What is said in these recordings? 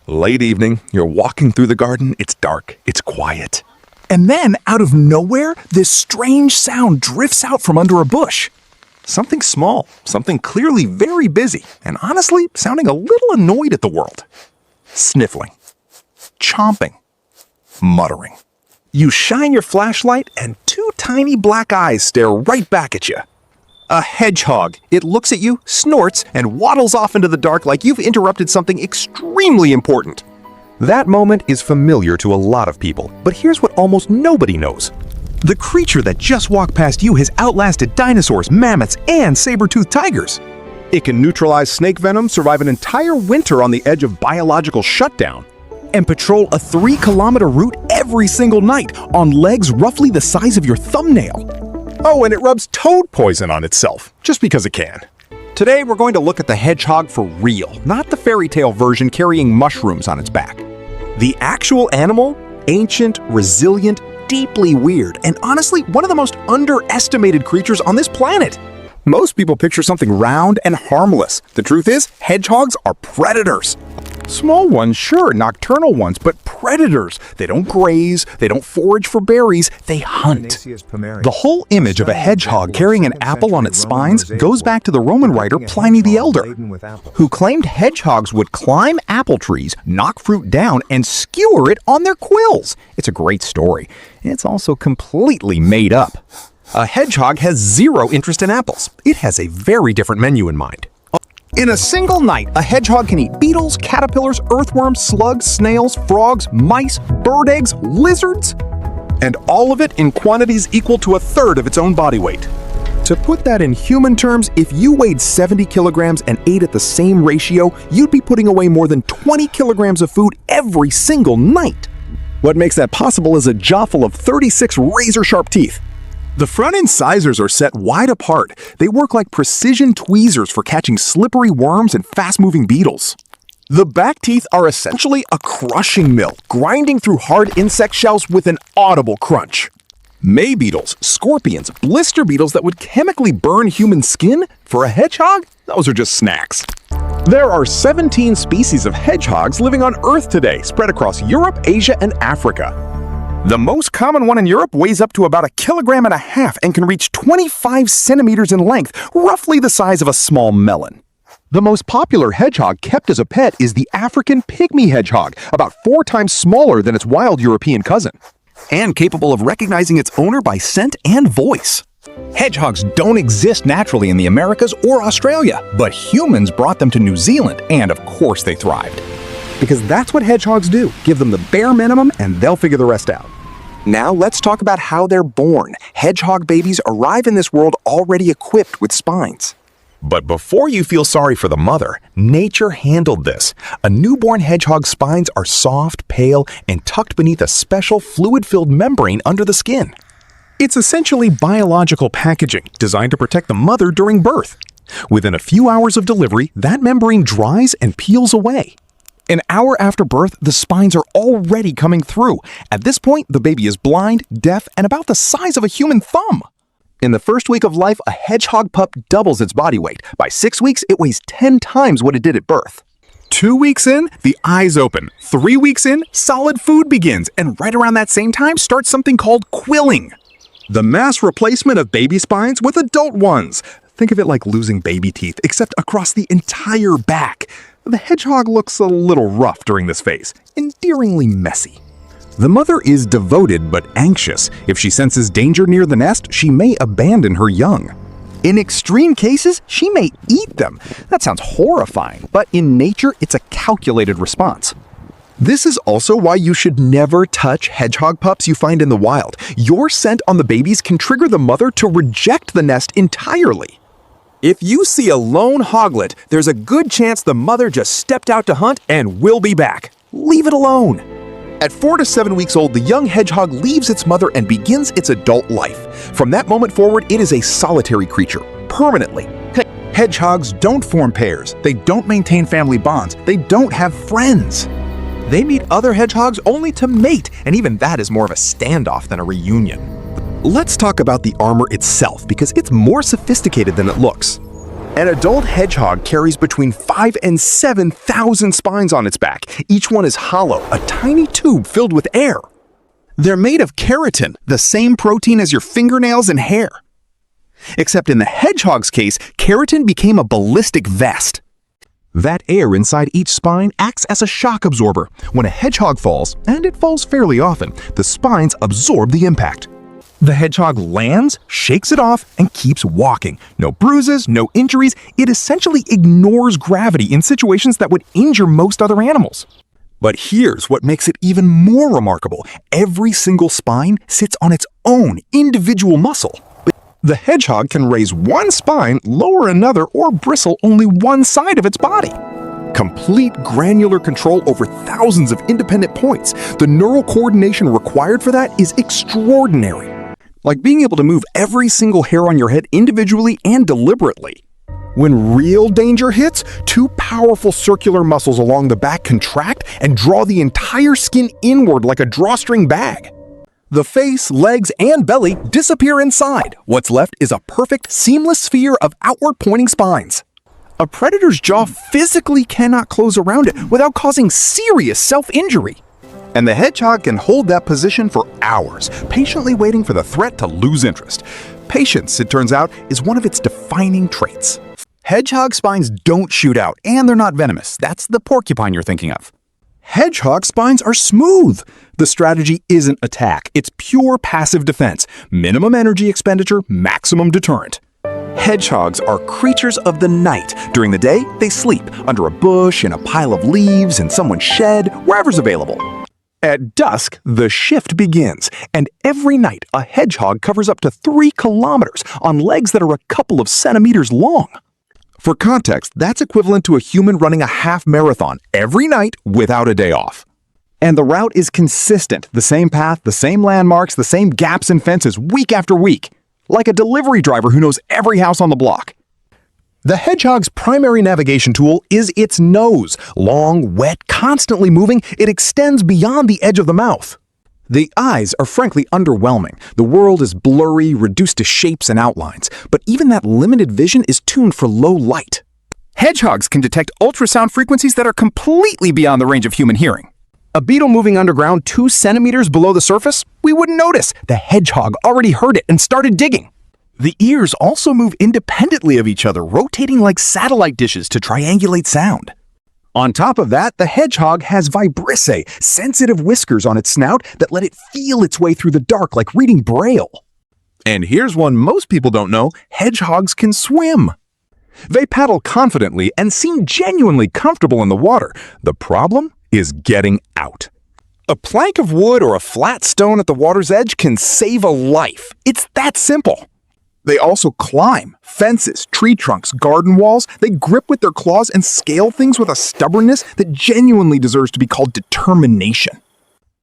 Late evening, you're walking through the garden, it's dark, it's quiet. And then, out of nowhere, this strange sound drifts out from under a bush. Something small, something clearly very busy, and honestly sounding a little annoyed at the world. Sniffling, chomping, muttering. You shine your flashlight and two tiny black eyes stare right back at you. A hedgehog. It looks at you, snorts, and waddles off into the dark like you've interrupted something extremely important. That moment is familiar to a lot of people, but here's what almost nobody knows. The creature that just walked past you has outlasted dinosaurs, mammoths, and saber-toothed tigers. It can neutralize snake venom, survive an entire winter on the edge of biological shutdown, and patrol a 3-kilometer route every single night on legs roughly the size of your thumbnail. Oh, and it rubs toad poison on itself, just because it can. Today, we're going to look at the hedgehog for real, not the fairy tale version carrying mushrooms on its back. The actual animal, ancient, resilient, deeply weird, and honestly, one of the most underestimated creatures on this planet. Most people picture something round and harmless. The truth is, hedgehogs are predators. Small ones, sure, nocturnal ones, but predators. They don't graze, they don't forage for berries, they hunt. The whole image of a hedgehog carrying an apple on its spines goes back to the Roman writer Pliny the Elder, who claimed hedgehogs would climb apple trees, knock fruit down, and skewer it on their quills. It's a great story. It's also completely made up. A hedgehog has zero interest in apples. It has a very different menu in mind. In a single night, a hedgehog can eat beetles, caterpillars, earthworms, slugs, snails, frogs, mice, bird eggs, lizards, and all of it in quantities equal to 1/3 of its own body weight. To put that in human terms, if you weighed 70 kilograms and ate at the same ratio, you'd be putting away more than 20 kilograms of food every single night. What makes that possible is a jaw full of 36 razor-sharp teeth. The front incisors are set wide apart. They work like precision tweezers for catching slippery worms and fast-moving beetles. The back teeth are essentially a crushing mill, grinding through hard insect shells with an audible crunch. May beetles, scorpions, blister beetles that would chemically burn human skin? For a hedgehog, those are just snacks. There are 17 species of hedgehogs living on Earth today, spread across Europe, Asia, and Africa. The most common one in Europe weighs up to about 1.5 kilograms and can reach 25 centimeters in length, roughly the size of a small melon. The most popular hedgehog kept as a pet is the African pygmy hedgehog, about 4 times smaller than its wild European cousin, and capable of recognizing its owner by scent and voice. Hedgehogs don't exist naturally in the Americas or Australia, but humans brought them to New Zealand, and of course they thrived. Because that's what hedgehogs do. Give them the bare minimum and they'll figure the rest out. Now let's talk about how they're born. Hedgehog babies arrive in this world already equipped with spines. But before you feel sorry for the mother, nature handled this. A newborn hedgehog's spines are soft, pale, and tucked beneath a special fluid-filled membrane under the skin. It's essentially biological packaging designed to protect the mother during birth. Within a few hours of delivery, that membrane dries and peels away. An hour after birth, the spines are already coming through. At this point, the baby is blind, deaf, and about the size of a human thumb. In the first week of life, a hedgehog pup doubles its body weight. By 6 weeks, it weighs 10 times what it did at birth. 2 weeks in, the eyes open. 3 weeks in, solid food begins. And right around that same time starts something called quilling, the mass replacement of baby spines with adult ones. Think of it like losing baby teeth, except across the entire back. The hedgehog looks a little rough during this phase, endearingly messy. The mother is devoted but anxious. If she senses danger near the nest, she may abandon her young. In extreme cases, she may eat them. That sounds horrifying, but in nature, it's a calculated response. This is also why you should never touch hedgehog pups you find in the wild. Your scent on the babies can trigger the mother to reject the nest entirely. If you see a lone hoglet, there's a good chance the mother just stepped out to hunt and will be back. Leave it alone. At 4 to 7 weeks old, the young hedgehog leaves its mother and begins its adult life. From that moment forward, it is a solitary creature, permanently. Hedgehogs don't form pairs, they don't maintain family bonds, they don't have friends. They meet other hedgehogs only to mate, and even that is more of a standoff than a reunion. Let's talk about the armor itself, because it's more sophisticated than it looks. An adult hedgehog carries between 5 and 7,000 spines on its back. Each one is hollow, a tiny tube filled with air. They're made of keratin, the same protein as your fingernails and hair. Except in the hedgehog's case, keratin became a ballistic vest. That air inside each spine acts as a shock absorber. When a hedgehog falls, and it falls fairly often, the spines absorb the impact. The hedgehog lands, shakes it off, and keeps walking. No bruises, no injuries. It essentially ignores gravity in situations that would injure most other animals. But here's what makes it even more remarkable. Every single spine sits on its own individual muscle. The hedgehog can raise one spine, lower another, or bristle only one side of its body. Complete granular control over thousands of independent points. The neural coordination required for that is extraordinary. Like being able to move every single hair on your head individually and deliberately. When real danger hits, two powerful circular muscles along the back contract and draw the entire skin inward like a drawstring bag. The face, legs, and belly disappear inside. What's left is a perfect, seamless sphere of outward-pointing spines. A predator's jaw physically cannot close around it without causing serious self-injury. And the hedgehog can hold that position for hours, patiently waiting for the threat to lose interest. Patience, it turns out, is one of its defining traits. Hedgehog spines don't shoot out, and they're not venomous. That's the porcupine you're thinking of. Hedgehog spines are smooth. The strategy isn't attack, it's pure passive defense. Minimum energy expenditure, maximum deterrent. Hedgehogs are creatures of the night. During the day, they sleep under a bush, in a pile of leaves, in someone's shed, wherever's available. At dusk, the shift begins, and every night a hedgehog covers up to 3 kilometers on legs that are a couple of centimeters long. For context, that's equivalent to a human running a half marathon every night without a day off. And the route is consistent, the same path, the same landmarks, the same gaps and fences week after week, like a delivery driver who knows every house on the block. The hedgehog's primary navigation tool is its nose. Long, wet, constantly moving, it extends beyond the edge of the mouth. The eyes are frankly underwhelming. The world is blurry, reduced to shapes and outlines, but even that limited vision is tuned for low light. Hedgehogs can detect ultrasound frequencies that are completely beyond the range of human hearing. A beetle moving underground 2 centimeters below the surface? We wouldn't notice. The hedgehog already heard it and started digging. The ears also move independently of each other, rotating like satellite dishes to triangulate sound. On top of that, the hedgehog has vibrissae, sensitive whiskers on its snout that let it feel its way through the dark like reading Braille. And here's one most people don't know: hedgehogs can swim. They paddle confidently and seem genuinely comfortable in the water. The problem is getting out. A plank of wood or a flat stone at the water's edge can save a life. It's that simple. They also climb fences, tree trunks, garden walls. They grip with their claws and scale things with a stubbornness that genuinely deserves to be called determination.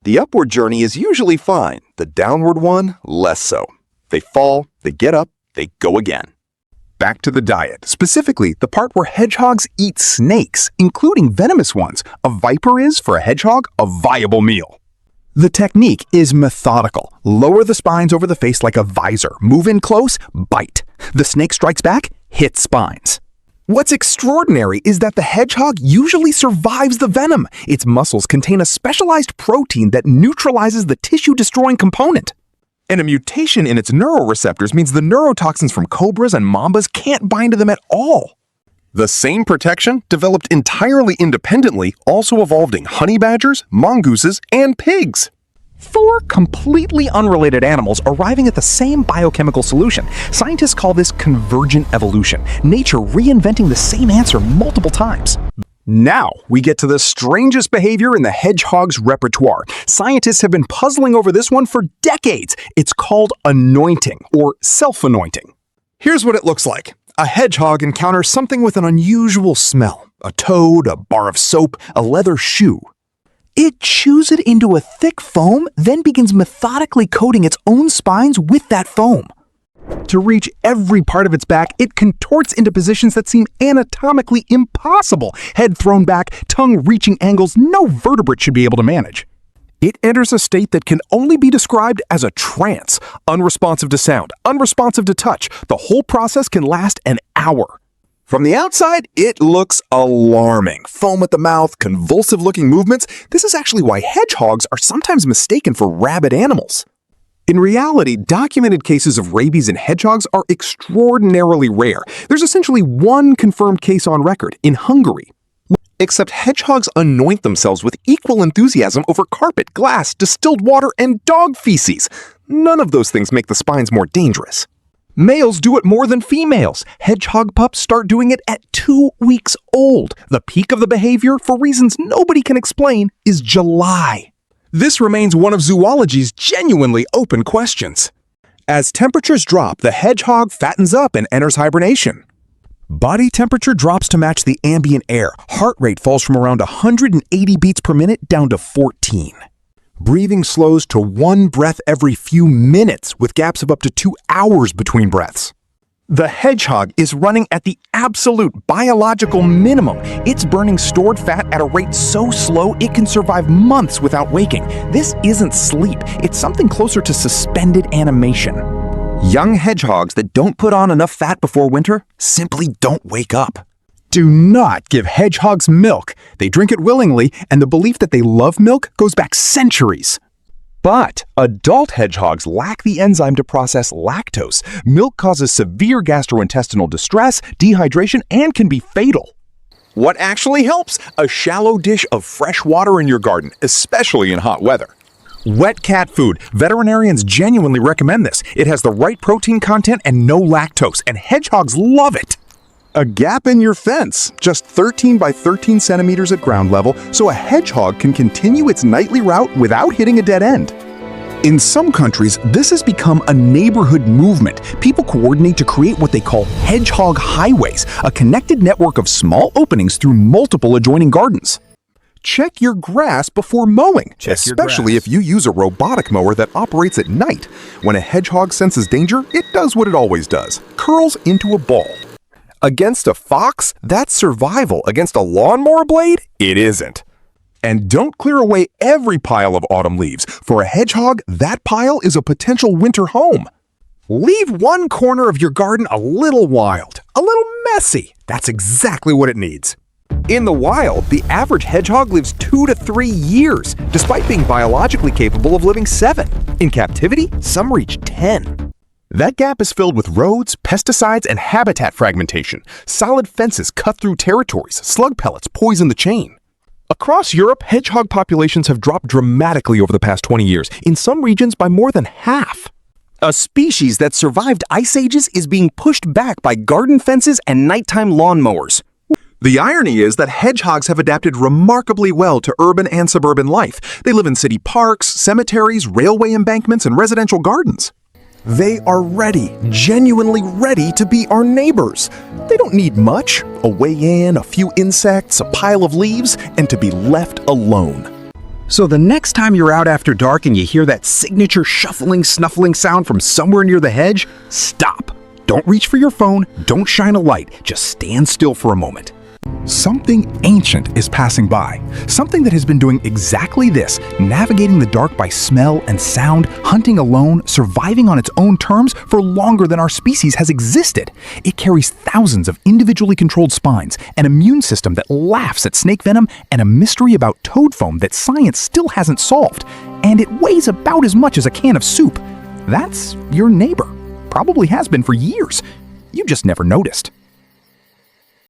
The upward journey is usually fine, the downward one, less so. They fall, they get up, they go again. Back to the diet, specifically the part where hedgehogs eat snakes, including venomous ones. A viper is, for a hedgehog, a viable meal. The technique is methodical. Lower the spines over the face like a visor. Move in close, bite. The snake strikes back, hit spines. What's extraordinary is that the hedgehog usually survives the venom. Its muscles contain a specialized protein that neutralizes the tissue-destroying component. And a mutation in its neuroreceptors means the neurotoxins from cobras and mambas can't bind to them at all. The same protection, developed entirely independently, also evolved in honey badgers, mongooses, and pigs. 4 completely unrelated animals arriving at the same biochemical solution. Scientists call this convergent evolution, nature reinventing the same answer multiple times. Now we get to the strangest behavior in the hedgehog's repertoire. Scientists have been puzzling over this one for decades. It's called anointing, or self-anointing. Here's what it looks like. A hedgehog encounters something with an unusual smell. A toad, a bar of soap, a leather shoe. It chews it into a thick foam, then begins methodically coating its own spines with that foam. To reach every part of its back, it contorts into positions that seem anatomically impossible. Head thrown back, tongue reaching angles no vertebrate should be able to manage. It enters a state that can only be described as a trance, unresponsive to sound, unresponsive to touch. The whole process can last an hour. From the outside, it looks alarming. Foam at the mouth, convulsive-looking movements. This is actually why hedgehogs are sometimes mistaken for rabid animals. In reality, documented cases of rabies in hedgehogs are extraordinarily rare. There's essentially one confirmed case on record in Hungary. Except hedgehogs anoint themselves with equal enthusiasm over carpet, glass, distilled water, and dog feces. None of those things make the spines more dangerous. Males do it more than females. Hedgehog pups start doing it at 2 weeks old. The peak of the behavior, for reasons nobody can explain, is July. This remains one of zoology's genuinely open questions. As temperatures drop, the hedgehog fattens up and enters hibernation. Body temperature drops to match the ambient air. Heart rate falls from around 180 beats per minute down to 14. Breathing slows to 1 breath every few minutes, with gaps of up to 2 hours between breaths. The hedgehog is running at the absolute biological minimum. It's burning stored fat at a rate so slow it can survive months without waking. This isn't sleep, it's something closer to suspended animation. Young hedgehogs that don't put on enough fat before winter simply don't wake up. Do not give hedgehogs milk. They drink it willingly, and the belief that they love milk goes back centuries. But adult hedgehogs lack the enzyme to process lactose. Milk causes severe gastrointestinal distress, dehydration, and can be fatal. What actually helps? A shallow dish of fresh water in your garden, especially in hot weather. Wet cat food. Veterinarians genuinely recommend this. It has the right protein content and no lactose, and hedgehogs love it. A gap in your fence, just 13 by 13 centimeters at ground level, so a hedgehog can continue its nightly route without hitting a dead end. In some countries, this has become a neighborhood movement. People coordinate to create what they call hedgehog highways, a connected network of small openings through multiple adjoining gardens. Check your grass before mowing, especially if you use a robotic mower that operates at night. When a hedgehog senses danger, it does what it always does, curls into a ball. Against a fox, that's survival. Against a lawnmower blade, it isn't. And don't clear away every pile of autumn leaves. For a hedgehog, that pile is a potential winter home. Leave one corner of your garden a little wild, a little messy. That's exactly what it needs. In the wild, the average hedgehog lives 2 to 3 years, despite being biologically capable of living 7. In captivity, some reach 10. That gap is filled with roads, pesticides, and habitat fragmentation. Solid fences cut through territories. Slug pellets poison the chain. Across Europe, hedgehog populations have dropped dramatically over the past 20 years, in some regions by more than half. A species that survived ice ages is being pushed back by garden fences and nighttime lawnmowers. The irony is that hedgehogs have adapted remarkably well to urban and suburban life. They live in city parks, cemeteries, railway embankments, and residential gardens. They are ready, genuinely ready to be our neighbors. They don't need much, a way in, a few insects, a pile of leaves, and to be left alone. So the next time you're out after dark and you hear that signature shuffling, snuffling sound from somewhere near the hedge, stop. Don't reach for your phone, don't shine a light, just stand still for a moment. Something ancient is passing by. Something that has been doing exactly this, navigating the dark by smell and sound, hunting alone, surviving on its own terms for longer than our species has existed. It carries thousands of individually controlled spines, an immune system that laughs at snake venom, and a mystery about toad foam that science still hasn't solved. And it weighs about as much as a can of soup. That's your neighbor. Probably has been for years. You just never noticed.